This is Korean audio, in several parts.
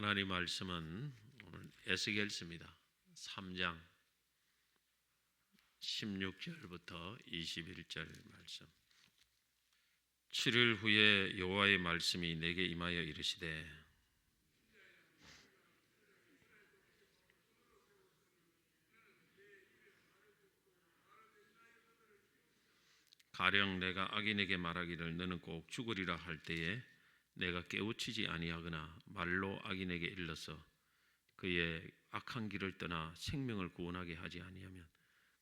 하나님 말씀은 오늘 에스겔서입니다. 3장 16절부터 21절 말씀. 7일 후에 여호와의 말씀이 내게 임하여 이르시되 가령 내가 악인에게 말하기를 너는 꼭 죽으리라 할 때에 내가 깨우치지 아니하거나 말로 악인에게 일러서 그의 악한 길을 떠나 생명을 구원하게 하지 아니하면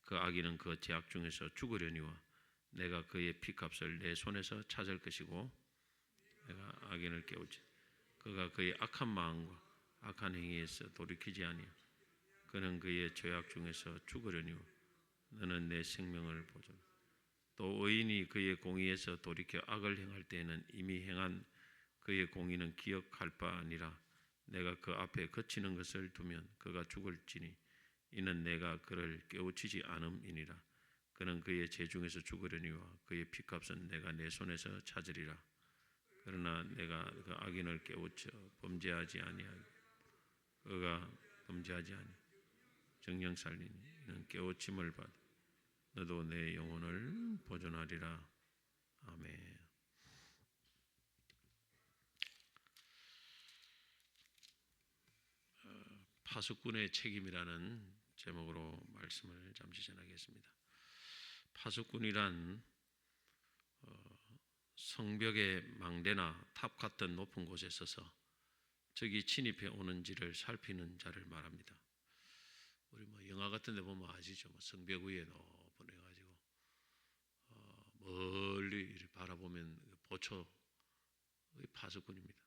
그 악인은 그 죄악 중에서 죽으려니와 내가 그의 피값을 내 손에서 찾을 것이고 내가 악인을 깨우치 그가 그의 악한 마음과 악한 행위에서 돌이키지 아니하 그는 그의 죄악 중에서 죽으려니와 너는 내 생명을 보존 또 의인이 그의 공의에서 돌이켜 악을 행할 때에는 이미 행한 그의 공의는 기억할 바 아니라 내가 그 앞에 거치는 것을 두면 그가 죽을지니 이는 내가 그를 깨우치지 않음이니라. 그는 그의 죄 중에서 죽으려니와 그의 피값은 내가 내 손에서 찾으리라. 그러나 내가 그 악인을 깨우쳐 범죄하지 아니하고 그가 범죄하지 아니 정령 살리니 이는 깨우침을 받아 너도 내 영혼을 보존하리라. 아멘. 파수꾼의 책임이라는 제목으로 말씀을 잠시 전하겠습니다. 파수꾼이란 성벽의 망대나 탑 같은 높은 곳에 서서 적이 침입해 오는지를 살피는 자를 말합니다. 우리 영화 같은 데 보면 아시죠? 성벽 위에 높은 해 가지고 멀리 바라보면 보초의 파수꾼입니다.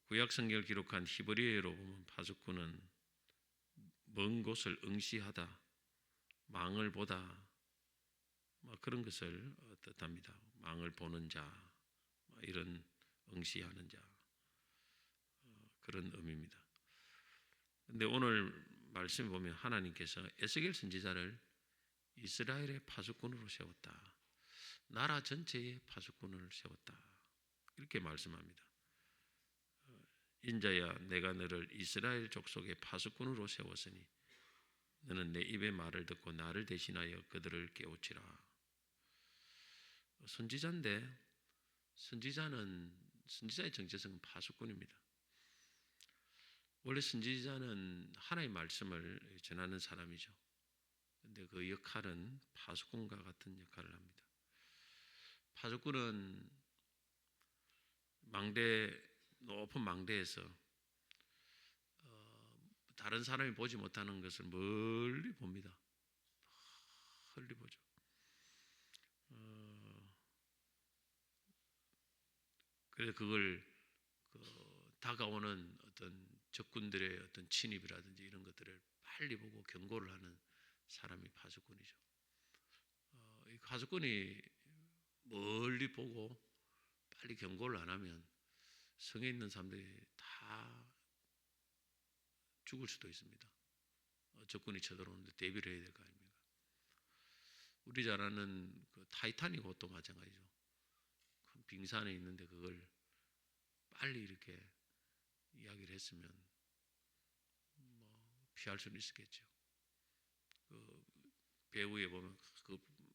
구약 성경을 기록한 히브리어로 보면 파수꾼은 먼 곳을 응시하다, 망을 보다 그런 것을 뜻합니다. 망을 보는 자, 이런 응시하는 자 그런 의미입니다. 그런데 오늘 말씀에 보면 하나님께서 에스겔 선지자를 이스라엘의 파수꾼으로 세웠다. 나라 전체의 파수꾼을 세웠다. 이렇게 말씀합니다. 인자야 내가 너를 이스라엘 족속의 파수꾼으로 세웠으니 너는 내 입의 말을 듣고 나를 대신하여 그들을 깨우치라. 선지자인데 선지자의 정체성은 파수꾼입니다. 원래 선지자는 하나님의 말씀을 전하는 사람이죠. 그런데 그 역할은 파수꾼과 같은 역할을 합니다. 파수꾼은 높은 망대에서 다른 사람이 보지 못하는 것을 멀리 봅니다. 멀리 보죠. 그래서 그걸 다가오는 어떤 적군들의 어떤 침입이라든지 이런 것들을 빨리 보고 경고를 하는 사람이 파수꾼이죠. 이 파수꾼이 멀리 보고 빨리 경고를 안 하면 성에 있는 사람들이 다 죽을 수도 있습니다. 적군이 쳐들어오는데 대비를 해야 될 거 아닙니까? 우리 잘 아는 그 타이타닉 호도 마찬가지죠. 큰 빙산에 있는데 그걸 빨리 이렇게 이야기를 했으면 피할 수는 있었겠죠. 그 배우에 보면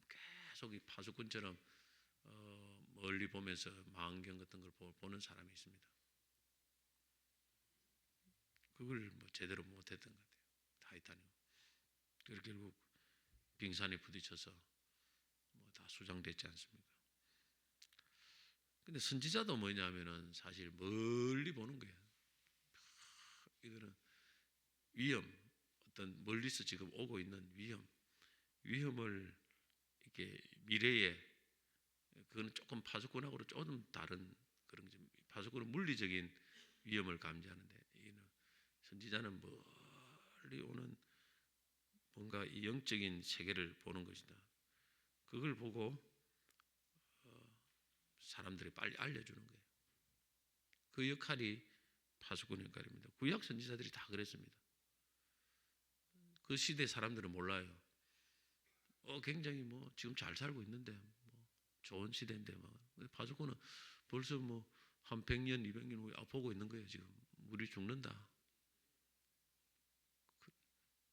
계속 이 파수꾼처럼 멀리 보면서 망경 같은 걸 보는 사람이 있습니다. 그걸 제대로 못했던 것 같아요. 타이타닉. 그래서 결국 빙산에 부딪혀서 다 수장됐지 않습니까? 근데 선지자도 뭐냐면은 사실 멀리 보는 거예요. 이거는 위험, 어떤 멀리서 지금 오고 있는 위험을 이렇게 미래에 그거는 조금 파수꾼하고는 조금 다른 그런 점. 파수꾼은 물리적인 위험을 감지하는데 선지자는 멀리 오는 뭔가 이 영적인 세계를 보는 것이다. 그걸 보고 사람들이 빨리 알려주는 거예요. 그 역할이 파수꾼 역할입니다. 구약 선지자들이 다 그랬습니다. 그 시대 사람들은 몰라요. 굉장히 지금 잘 살고 있는데 좋은 시대인데 파수꾼은 벌써 한 100년, 200년 후에 보고 있는 거예요. 지금 우리 죽는다.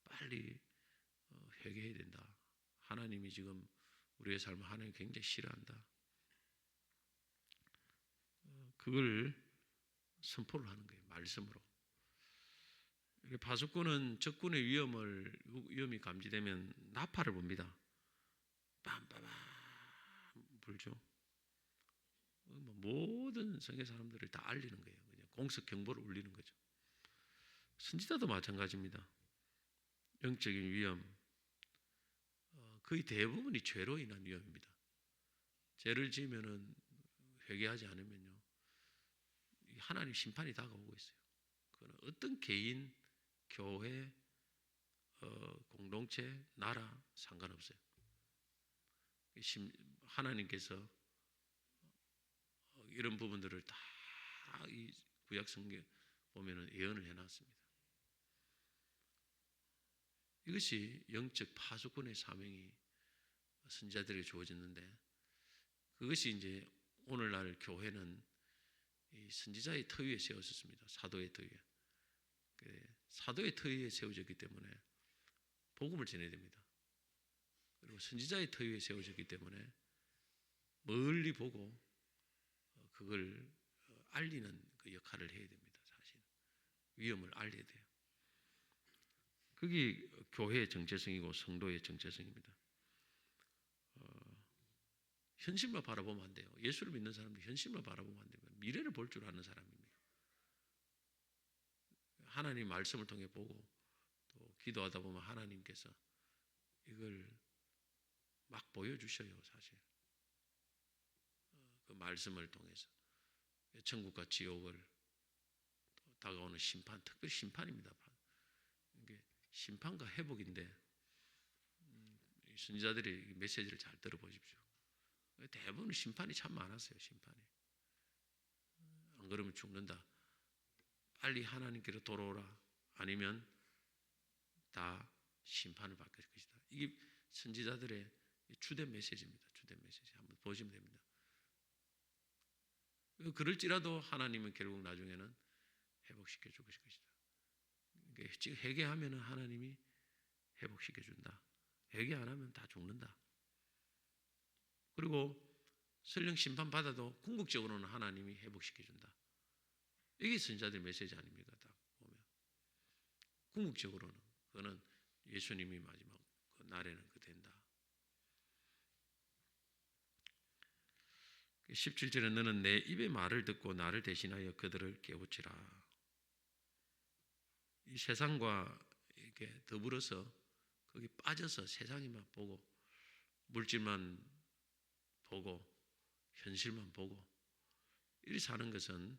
빨리 회개해야 된다. 하나님이 지금 우리의 삶을 하나님 굉장히 싫어한다. 그걸 선포를 하는 거예요. 말씀으로. 파수꾼은 적군의 위험이 감지되면 나팔을 봅니다. 빰빰빰 불죠. 모든 성의 사람들을 다 알리는 거예요. 그냥 공습 경보를 울리는 거죠. 선지자도 마찬가지입니다. 영적인 위험, 거의 대부분이 죄로 인한 위험입니다. 죄를 지으면은 회개하지 않으면요, 하나님 심판이 다가오고 있어요. 그건 어떤 개인, 교회, 공동체, 나라 상관없어요. 하나님께서 이런 부분들을 다 이 구약 성경 보면은 예언을 해놨습니다. 이것이 영적 파수꾼의 사명이 선지자들에게 주어졌는데, 그것이 이제 오늘날 교회는 이 선지자의 터 위에 세워졌습니다. 사도의 터 위에. 사도의 터 위에 세워졌기 때문에 복음을 전해야 됩니다. 그리고 선지자의 터 위에 세워졌기 때문에 멀리 보고 그걸 알리는 그 역할을 해야 됩니다. 사실 위험을 알려야 돼요. 그게 교회의 정체성이고 성도의 정체성입니다. 현실만 바라보면 안 돼요. 예수를 믿는 사람들이 현실만 바라보면 안 됩니다. 미래를 볼 줄 아는 사람입니다. 하나님 말씀을 통해 보고 또 기도하다 보면 하나님께서 이걸 막 보여주셔요. 사실 그 말씀을 통해서 천국과 지옥을 다가오는 심판, 특별히 심판입니다. 이게 심판과 회복인데, 선지자들이 메시지를 잘 들어보십시오. 대부분 심판이 참 많았어요. 심판이. 안 그러면 죽는다. 빨리 하나님께로 돌아오라. 아니면 다 심판을 받을 것이다. 이게 선지자들의 주된 메시지입니다. 주된 메시지. 한번 보시면 됩니다. 그럴지라도 하나님은 결국 나중에는 회복시켜 줄 것이다. 지금 회개하면 하나님이 회복시켜 준다. 회개 안 하면 다 죽는다. 그리고 설령 심판 받아도 궁극적으로는 하나님이 회복시켜 준다. 이게 선지자들의 메시지 아닙니까? 딱 보면 궁극적으로는 그거는 예수님이 마지막 그 날에는 그 된다. 17절에 너는 내 입의 말을 듣고 나를 대신하여 그들을 깨우치라. 이 세상과 이렇게 더불어서 거기 빠져서 세상이만 보고 물질만 보고 현실만 보고 이렇게 사는 것은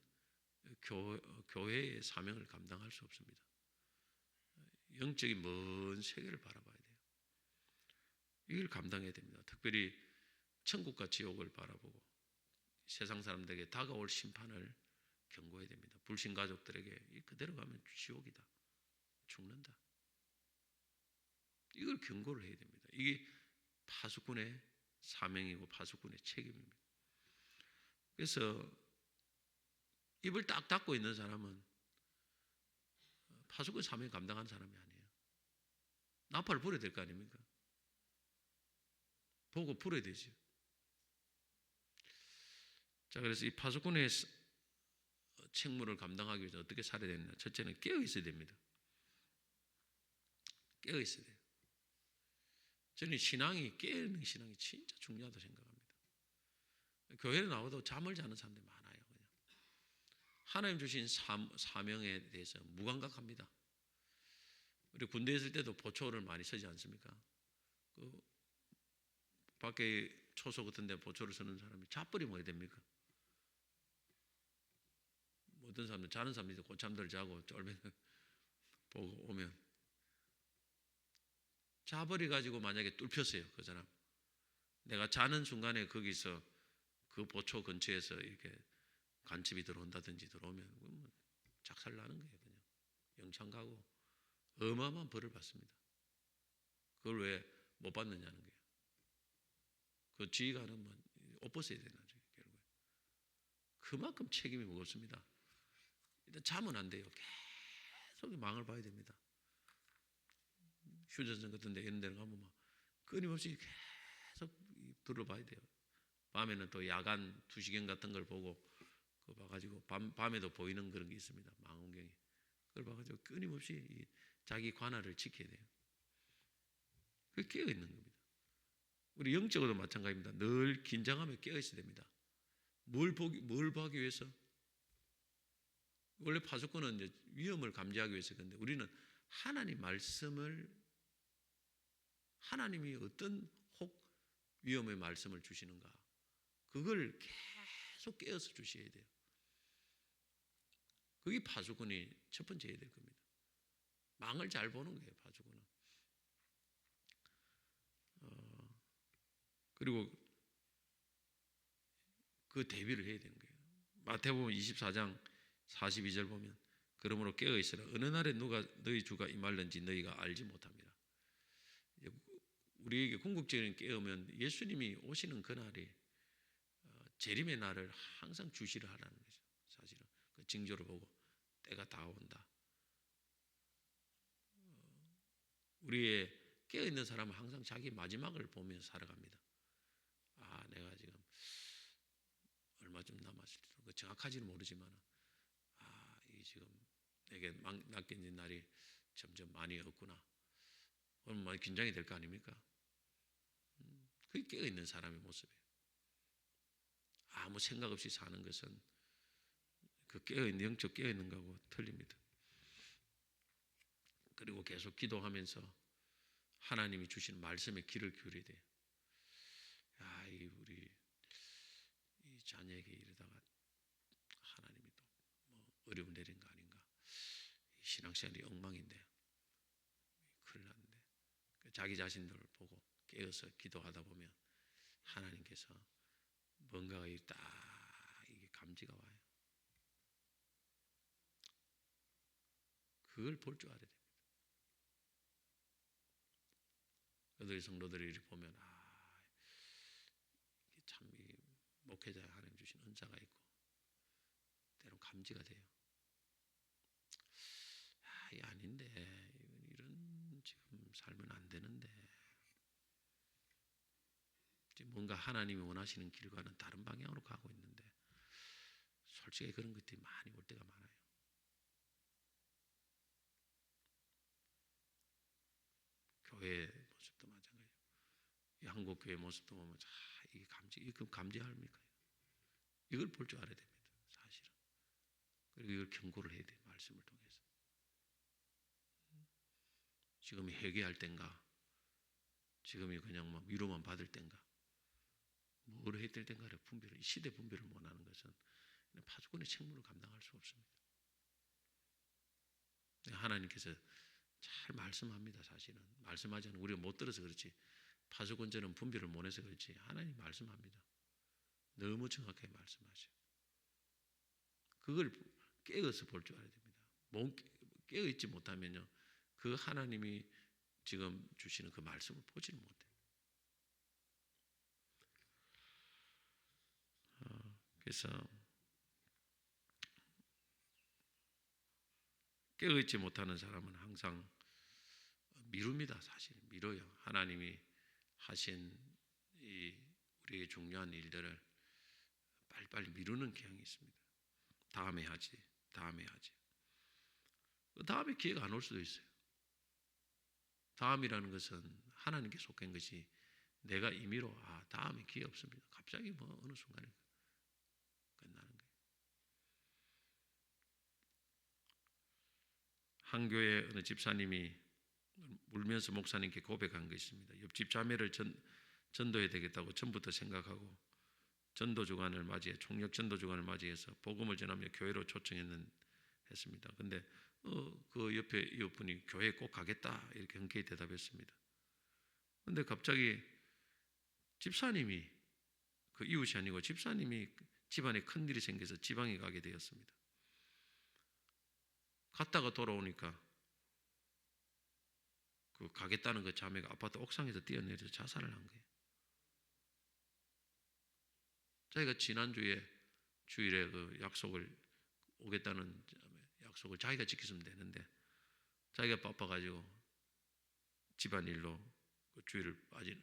교회의 사명을 감당할 수 없습니다. 영적인 먼 세계를 바라봐야 돼요. 이걸 감당해야 됩니다. 특별히 천국과 지옥을 바라보고 세상 사람들에게 다가올 심판을 경고해야 됩니다. 불신 가족들에게 그대로 가면 지옥이다. 죽는다. 이걸 경고를 해야 됩니다. 이게 파수꾼의 사명이고 파수꾼의 책임입니다. 그래서 입을 딱 닫고 있는 사람은 파수꾼 사명 감당하는 사람이 아니에요. 나팔을 불어야 될 거 아닙니까? 보고 불어야 되죠. 자, 그래서 이 파수꾼의 책무를 감당하기 위해서 어떻게 살아야 되느냐? 첫째는 깨어 있어야 됩니다. 깨어 있어야 돼요. 저는 깨어있는 신앙이 진짜 중요하다고 생각합니다. 교회에 나와도 잠을 자는 사람들이 많아요. 그냥. 하나님 주신 사명에 대해서 무감각합니다. 우리 군대에 있을 때도 보초를 많이 서지 않습니까? 그 밖에 초소 같은 데 보초를 서는 사람이 자버리면 어떻게 됩니까? 어떤 사람들 자는 사람들이 고참들 자고 쫄면 보고 오면 자버리 가지고 만약에 뚫혔어요. 그 사람 내가 자는 순간에 거기서 그 보초 근처에서 이렇게 간첩이 들어온다든지 들어오면 작살 나는 거예요. 그냥 영창 가고 어마어마한 벌을 받습니다. 그걸 왜 못 받느냐는 거예요. 그 지휘관은 옷 벗어야 되나 결국에 그만큼 책임이 무겁습니다. 일단 자면 안 돼요. 계속 망을 봐야 됩니다. 휴전선 같은 데 이런 데는 가면 막 끊임없이 계속 둘러봐야 돼요. 밤에는 또 야간 투시경 같은 걸 보고 그거 봐가지고 밤에도 보이는 그런 게 있습니다. 망원경이. 그걸 봐가지고 끊임없이 자기 관할을 지켜야 돼요. 그게 깨어 있는 겁니다. 우리 영적으로도 마찬가지입니다. 늘 긴장하며 깨어 있어야 됩니다. 뭘 하기 위해서? 원래 파수꾼은 이제 위험을 감지하기 위해서 그런데 우리는 하나님 말씀을 하나님이 어떤 혹 위험의 말씀을 주시는가 그걸 계속 깨어서 주셔야 돼요. 그게 파수꾼이 첫 번째 해야 될 겁니다. 망을 잘 보는 거예요, 파수꾼은. 그리고 그 대비를 해야 되는 거예요. 마태복음 24장 42절 보면 그러므로 깨어 있으라. 어느 날에 누가 너희 주가 임할는지 너희가 알지 못합니다. 우리에게 궁극적인 깨우면 예수님이 오시는 그날이 재림의 날을 항상 주시를 하라는 거죠. 사실은 그 징조를 보고 때가 다 온다. 우리의 깨어있는 사람은 항상 자기 마지막을 보면서 살아갑니다. 아, 내가 지금 얼마쯤 남았을지도 정확하지는 모르지만 이 지금 내게 맡겨진 날이 점점 많이 없구나. 오늘 많이 긴장이 될 거 아닙니까? 그게 깨어있는 사람의 모습이에요. 아무 생각 없이 사는 것은 그 깨어있는 영적 깨어있는 거하고 틀립니다. 그리고 계속 기도하면서 하나님이 주신 말씀에 귀를 기울여야 돼요. 우리 이 자녀에게 이러다가 하나님이 또 뭐 어려움 내린 거 아닌가? 신앙생활이 엉망인데 큰일 났는데 자기 자신들을 보고 깨어서 기도하다 보면 하나님께서 뭔가가 딱 이게 감지가 와요. 그걸 볼 줄 알아야 됩니다. 여덟 성도들이 이렇게 보면 이게 참 이 목회자에 하나님 주신 은사가 있고 때론 감지가 돼요. 이게 아닌데 이런 지금 살면 안 되는데 뭔가 하나님이 원하시는 길과는 다른 방향으로 가고 있는데 솔직히 그런 것들이 많이 올 때가 많아요. 교회 모습도 마찬가지예요. 이 한국 교회 모습도 보면 이게 이거 감지합니까? 이걸 볼 줄 알아야 됩니다. 사실은. 그리고 이걸 경고를 해야 돼요. 말씀을 통해서. 지금이 회개할 땐가? 지금이 그냥 막 위로만 받을 땐가? 뭘 해야 될 땐가를 분별을, 시대 분별을 못하는 것은 파수꾼의 책무를 감당할 수 없습니다. 하나님께서 잘 말씀합니다. 사실은 말씀하지 않으면 우리가 못 들어서 그렇지 파수꾼들은 분별을 못해서 그렇지 하나님 말씀합니다. 너무 정확하게 말씀하셔요. 그걸 깨어서 볼 줄 알아야 됩니다. 깨어있지 못하면요 그 하나님이 지금 주시는 그 말씀을 보지를 못해요. 그래서 깨어있지 못하는 사람은 항상 미룹니다. 사실 미뤄요. 하나님이 하신 이 우리의 중요한 일들을 빨리빨리 미루는 경향이 있습니다. 다음에 하지. 다음에 기회가 안 올 수도 있어요. 다음이라는 것은 하나님께 속한 것이 내가 임의로 다음에 기회 없습니다. 갑자기 뭐 어느 순간에 끝나는 거예요. 한 교회 어느 집사님이 울면서 목사님께 고백한 것입니다. 옆집 자매를 전도해야 되겠다고 전부터 생각하고 전도 주간을 맞이해 총력 전도 주간을 맞이해서 복음을 전하며 교회로 초청했습니다. 근데 그 옆에 이웃분이 교회에 꼭 가겠다 이렇게 흔쾌히 대답했습니다. 근데 갑자기 집사님이 그 이웃이 아니고 집사님이 집안에 큰일이 생겨서 지방에 가게 되었습니다. 갔다가 돌아오니까 그 가겠다는 그 자매가 아파트 옥상에서 뛰어내려서 자살을 한 거예요. 자기가 지난주에 주일에 그 약속을 오겠다는 약속을 자기가 지켰으면 되는데 자기가 바빠가지고 집안일로 그 주일을 빠진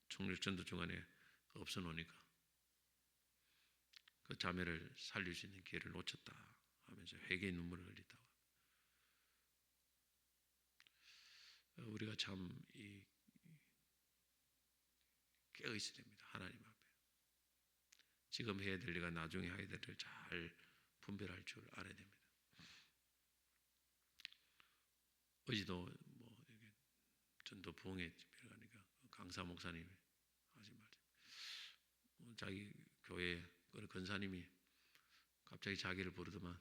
총력 전도 중간에 없어 놓으니까 그 자매를 살릴 수 있는 기회를 놓쳤다 하면서 회개의 눈물을 흘리다가 우리가 참 깨어 있어야 됩니다. 하나님 앞에 지금 해야 될 일과 나중에 해야 될 일을 잘 분별할 줄 알아야 됩니다. 어제도 뭐 전도 부흥회 집회를 가니까 강사 목사님이 하신 말씀, 자기 교회 권사님이 갑자기 자기를 부르더만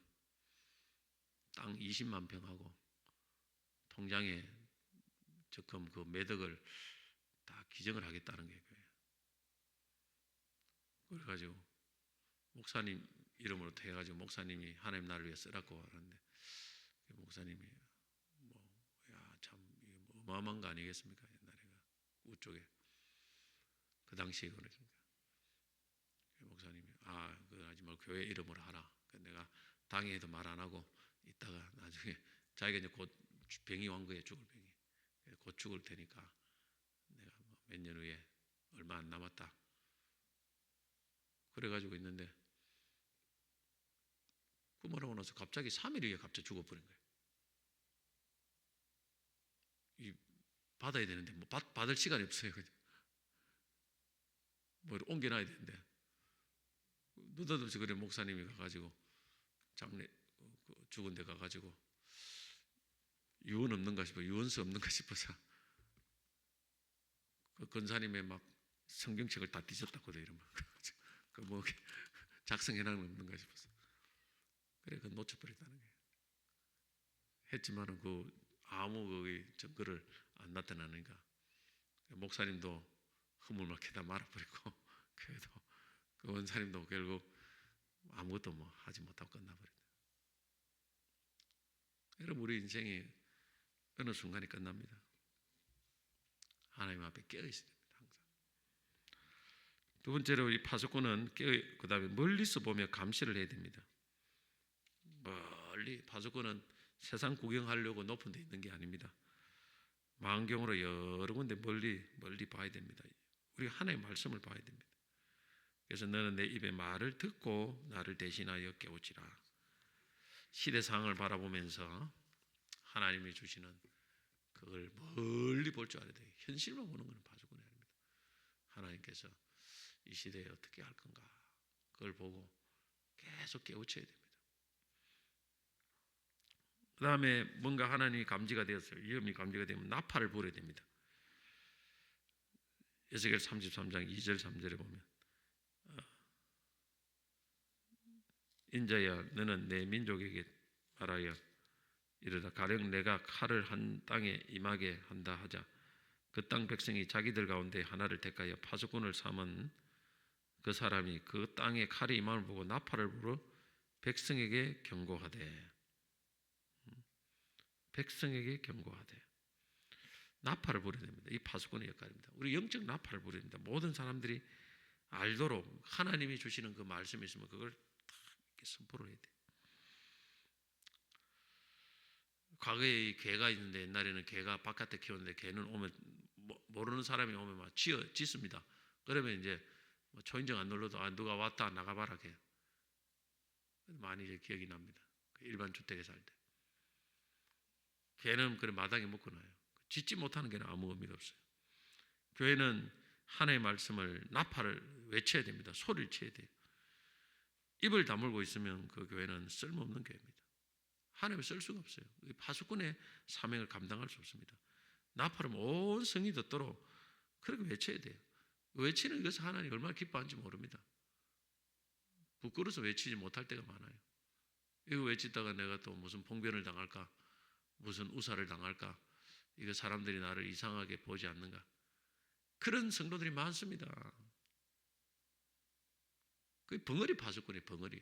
땅 20만 평하고 통장에 적금 그 매덕을 다 기증을 하겠다는 게 교회. 그래가지고 목사님 이름으로 해가지고 목사님이 하나님 나를 위해 쓰라고 하는데 목사님이 참 어마어마한 거 아니겠습니까? 옛날에 우쪽에 그 당시에 그러니까 목사님이 그거 하지 말고 교회 이름으로 하라. 내가 당에도 말 안 하고 있다가 나중에 자기가 이제 곧 병이 온 거예요. 죽을 병이. 곧 죽을 테니까 내가 몇 년 후에 얼마 안 남았다. 그래가지고 있는데 그 말하고 나서 갑자기 3일 후에 갑자기 죽어버린 거예요. 받아야 되는데 뭐 받을 시간이 없어요. 뭐 옮겨놔야 되는데 느닷없이 그래 목사님이 가가지고 장례 죽은 데 가가지고 유언 없는가 싶어 유언서 없는가 싶어서 그 권사님의 막 성경책을 다 뒤졌다고 돼 이러면 그 뭐 작성해놓은 없는가 싶어서 그래 그 놓쳐버렸다는 거예요. 했지만은 그 아무 그 증거를 안 나타나니까 목사님도 흐물막해다 말아버리고 그래도 그 원사님도 결국 아무것도 뭐 하지 못하고 끝나버렸다. 여러분 우리 인생이 어느 순간이 끝납니다. 하나님 앞에 깨어 있어야 됩니다. 항상. 두 번째로 이 파수꾼은 그 다음에 멀리서 보며 감시를 해야 됩니다. 멀리 파수꾼은 세상 구경하려고 높은 데 있는 게 아닙니다. 망경으로 여러 군데 멀리 봐야 됩니다. 우리 하나님의 말씀을 봐야 됩니다. 그래서 너는 내 입의 말을 듣고 나를 대신하여 깨우치라. 시대 상황을 바라보면서 하나님이 주시는 그걸 멀리 볼 줄 알아야 돼요. 현실만 보는 것은 파수꾼이 아닙니다. 하나님께서 이 시대에 어떻게 할 건가 그걸 보고 계속 깨우쳐야 됩니다. 그 다음에 뭔가 하나님이 감지가 되었어요. 위험이 감지가 되면 나팔을 불어야 됩니다. 에스겔 33장 2절 3절에 보면 인자야 너는 내 민족에게 말하여 이르다 가령 내가 칼을 한 땅에 임하게 한다 하자 그 땅 백성이 자기들 가운데 하나를 택하여 파수꾼을 삼은 그 사람이 그 땅에 칼이 임함을 보고 나팔을 불어 백성에게 경고하되 나팔을 불어야 됩니다. 이 파수꾼의 역할입니다. 우리 영적 나팔을 불어야 됩니다. 모든 사람들이 알도록 하나님이 주시는 그 말씀이 있으면 그걸 다 이렇게 선포를 해야 돼요. 과거에 개가 있는데 옛날에는 개가 바깥에 키웠는데 개는 오면 모르는 사람이 오면 막 짖습니다. 그러면 이제 초인종 안 눌러도 누가 왔다 나가봐라 개. 많이 이제 기억이 납니다. 일반 주택에 살 때. 개는 그래 마당에 묶어놔요. 짖지 못하는 개는 아무 의미가 없어요. 교회는 하나님의 말씀을 나팔을 외쳐야 됩니다. 소리를 쳐야 돼요. 입을 다물고 있으면 그 교회는 쓸모없는 교회입니다. 하나님을 쓸 수가 없어요. 파수꾼의 사명을 감당할 수 없습니다. 나팔은 온 성이 듣도록 그렇게 외쳐야 돼요. 외치는 것을 하나님이 얼마나 기뻐하는지 모릅니다. 부끄러워서 외치지 못할 때가 많아요. 이거 외치다가 내가 또 무슨 봉변을 당할까? 무슨 우사를 당할까? 이거 사람들이 나를 이상하게 보지 않는가? 그런 성도들이 많습니다. 그 벙어리 파수꾼이에요. 벙어리.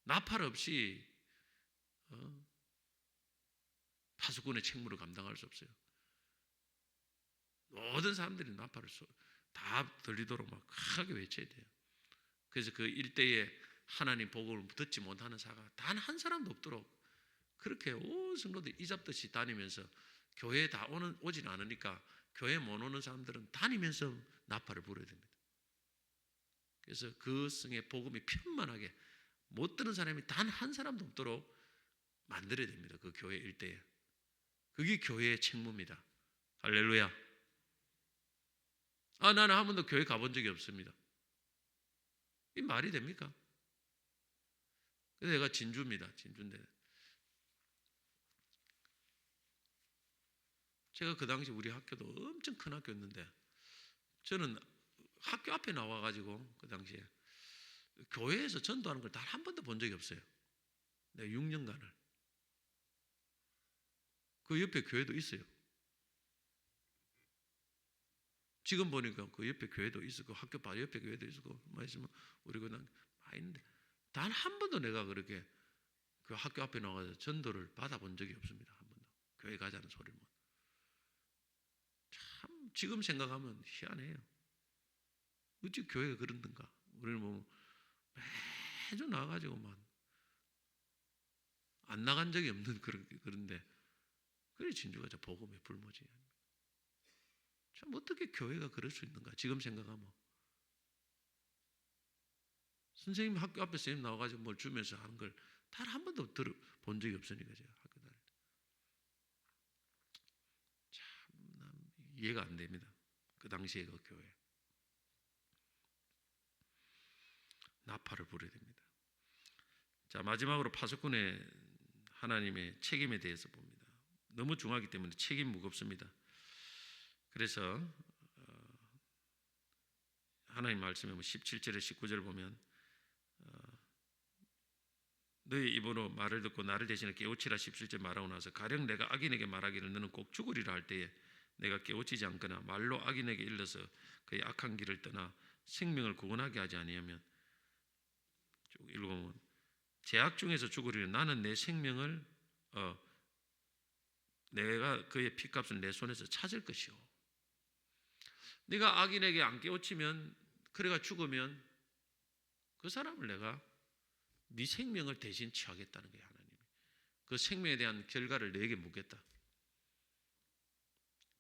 나팔 없이 파수꾼의 책무를 감당할 수 없어요. 모든 사람들이 나팔을 다 들리도록 막 크게 외쳐야 돼요. 그래서 그 일대에 하나님 복음을 듣지 못하는 사가 단 한 사람도 없도록 그렇게 온 성도들이 이잡듯이 다니면서 교회에 다 오진 않으니까 교회 못 오는 사람들은 다니면서 나팔을 불어야 됩니다. 그래서 그 성의 복음이 편만하게 못 듣는 사람이 단 한 사람도 없도록 만들어야 됩니다. 그 교회 일대에. 그게 교회의 책무입니다. 할렐루야. 나는 한 번도 교회 가본 적이 없습니다. 이 말이 됩니까? 그래서 내가 진주입니다. 진주인데 제가 그 당시 우리 학교도 엄청 큰 학교였는데 저는 학교 앞에 나와가지고 그 당시에 교회에서 전도하는 걸 단 한 번도 본 적이 없어요. 내가 6년간을. 그 옆에 교회도 있어요. 지금 보니까 그 옆에 교회도 있었고 학교 바로 옆에 교회도 있었고 말씀은 우리 그냥 많이 있는데 단 한 번도 내가 그렇게 그 학교 앞에 나가서 전도를 받아본 적이 없습니다. 한 번도. 교회 가자는 소리를 못. 참 지금 생각하면 희한해요. 어찌 교회가 그런던가. 우리는 뭐 매주 나가가지고만 안 나간 적이 없는 그런데 그래 진주가 저 복음의 불모지. 참 어떻게 교회가 그럴 수 있는가 지금 생각하면. 선생님 학교 앞에 선생님 나와가지고 뭘 주면서 하는 걸 단 한 번도 들어본 적이 없으니까 제가 학교 다닐 때. 참 이해가 안 됩니다. 그 당시에 그 교회. 나팔을 불어야 됩니다. 자, 마지막으로 파수꾼의 하나님의 책임에 대해서 봅니다. 너무 중요하기 때문에 책임 무겁습니다. 그래서 하나님 말씀에 17절에 19절을 보면 너희 입으로 말을 듣고 나를 대신에 깨우치라 17절 말하고 나서 가령 내가 악인에게 말하기를 너는 꼭 죽으리라 할 때에 내가 깨우치지 않거나 말로 악인에게 일러서 그의 악한 길을 떠나 생명을 구원하게 하지 아니하면 쭉 읽어보면 죄악 중에서 죽으리라 나는 내 생명을 내가 그의 피값을 내 손에서 찾을 것이요. 네가 악인에게 안 깨우치면 그래가 죽으면 그 사람을 내가 네 생명을 대신 취하겠다는 거예요. 하나님이. 그 생명에 대한 결과를 내게 묻겠다.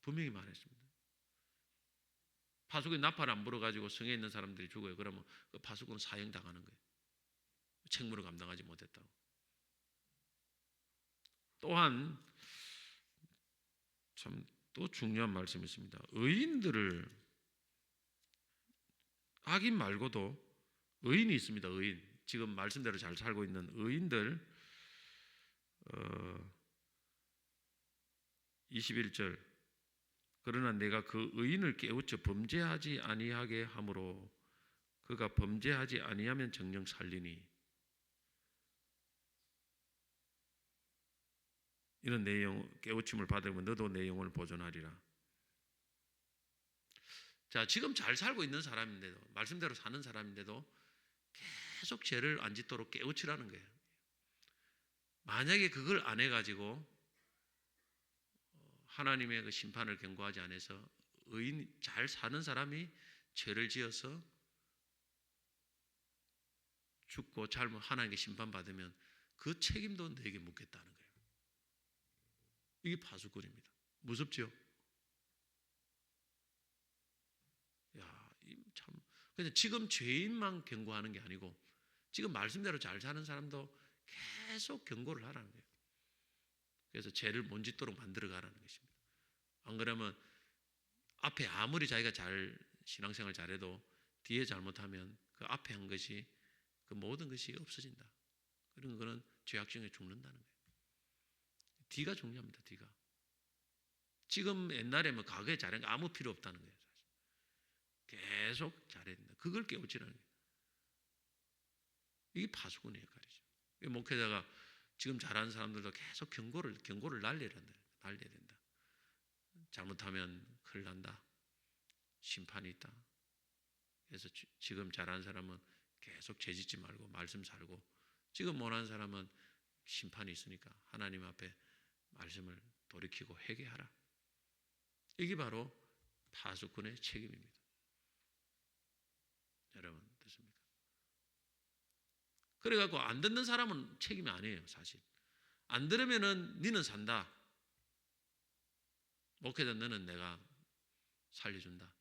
분명히 말했습니다. 파수꾼이 나팔 안 불어가지고 성에 있는 사람들이 죽어요. 그러면 그 파수꾼은 사형당하는 거예요. 책무를 감당하지 못했다고. 또한 참 또 중요한 말씀이 있습니다. 의인들을 악인 말고도 의인이 있습니다. 의인. 지금 말씀대로 잘 살고 있는 의인들 21절 그러나 내가 그 의인을 깨우쳐 범죄하지 아니하게 함으로 그가 범죄하지 아니하면 정녕 살리니 이런 내용 깨우침을 받으면 너도 내 영혼을 보존하리라. 자, 지금 잘 살고 있는 사람인데도 말씀대로 사는 사람인데도 계속 죄를 안 짓도록 깨우치라는 거예요. 만약에 그걸 안 해가지고 하나님의 그 심판을 경고하지 않아서 의인 잘 사는 사람이 죄를 지어서 죽고 잘못 하나님께 심판받으면 그 책임도 내게 묻겠다는 거예요. 이게 파수꾼입니다. 무섭죠? 야, 참. 근데 지금 죄인만 경고하는 게 아니고 지금 말씀대로 잘 사는 사람도 계속 경고를 하라는 거예요. 그래서 죄를 못 짓도록 만들어 가라는 것입니다. 안 그러면 앞에 아무리 자기가 잘 신앙생활 잘해도 뒤에 잘못하면 그 앞에 한 것이 그 모든 것이 없어진다. 그런 거는 죄악 중에 죽는다는 거예요. 뒤가 중요합니다. 뒤가. 지금 옛날에 뭐 과거에 잘한 거 아무 필요 없다는 거예요. 사실. 계속 잘해야 된다. 그걸 깨우치라는 거예요. 이게 파수꾼의 역할이죠. 목회자가 지금 잘하는 사람들도 계속 경고를 날려야 된다. 잘못하면 큰일 난다. 심판이 있다. 그래서 지금 잘하는 사람은 계속 죄짓지 말고 말씀 살고 지금 못하는 사람은 심판이 있으니까 하나님 앞에 말씀을 돌이키고 회개하라. 이게 바로 파수꾼의 책임입니다. 여러분 됐습니까? 그래갖고 안 듣는 사람은 책임이 아니에요. 사실 안 들으면은 니는 산다. 목회자 너는 내가 살려준다.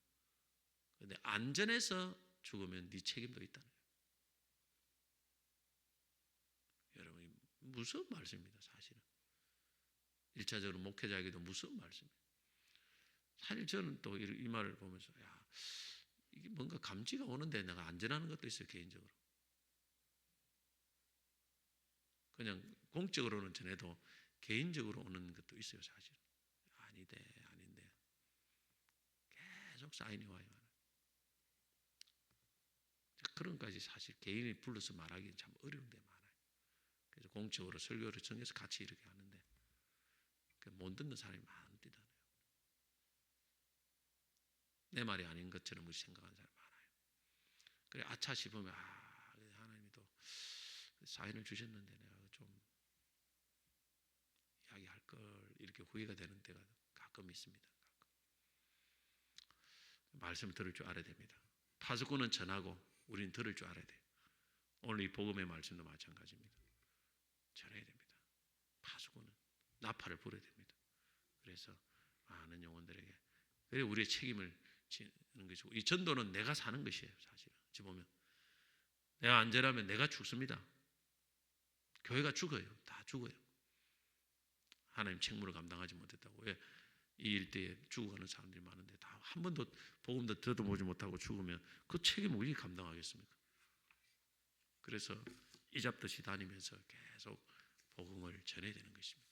근데 안전해서 죽으면 네 책임도 있다는 거예요. 여러분 무서운 말씀입니다. 사실은 1차적으로 목회자에게도 무서운 말씀이에요. 사실 저는 또 이 말을 보면서 야, 이게 뭔가 감지가 오는데 내가 안전하는 것도 있어요. 개인적으로 그냥 공적으로는 전해도 개인적으로 오는 것도 있어요. 사실 아닌데 계속 사인이 와요. 그런 까지 사실 개인이 불러서 말하기는 참 어려운 데 많아요. 그래서 공적으로 설교를 정해서 같이 이렇게 하는데 못 듣는 사람이 많대잖아요. 내 말이 아닌 것처럼 우리 생각하는 사람이 많아요. 그래 아차 싶으면 하나님이 또 사인을 주셨는데 내가 좀 이야기할 걸 이렇게 후회가 되는 때가 가끔 있습니다. 말씀을 들을 줄 알아야 됩니다. 파수꾼은 전하고 우리는 들을 줄 알아야 돼요. 오늘 이 복음의 말씀도 마찬가지입니다. 전해야 됩니다. 파수꾼은 나팔을 불어야 됩니다. 그래서 많은 영혼들에게 그래 우리의 책임을 지는 것이고 이 전도는 내가 사는 것이에요. 사실은 어찌 보면 내가 안전하면 내가 죽습니다. 교회가 죽어요. 다 죽어요. 하나님 책무를 감당하지 못했다고. 왜? 이 일대에 죽어가는 사람들이 많은데 다 한 번도 복음도 들어보지 못하고 죽으면 그 책임을 어떻게 감당하겠습니까? 그래서 이잡듯이 다니면서 계속 복음을 전해야 되는 것입니다.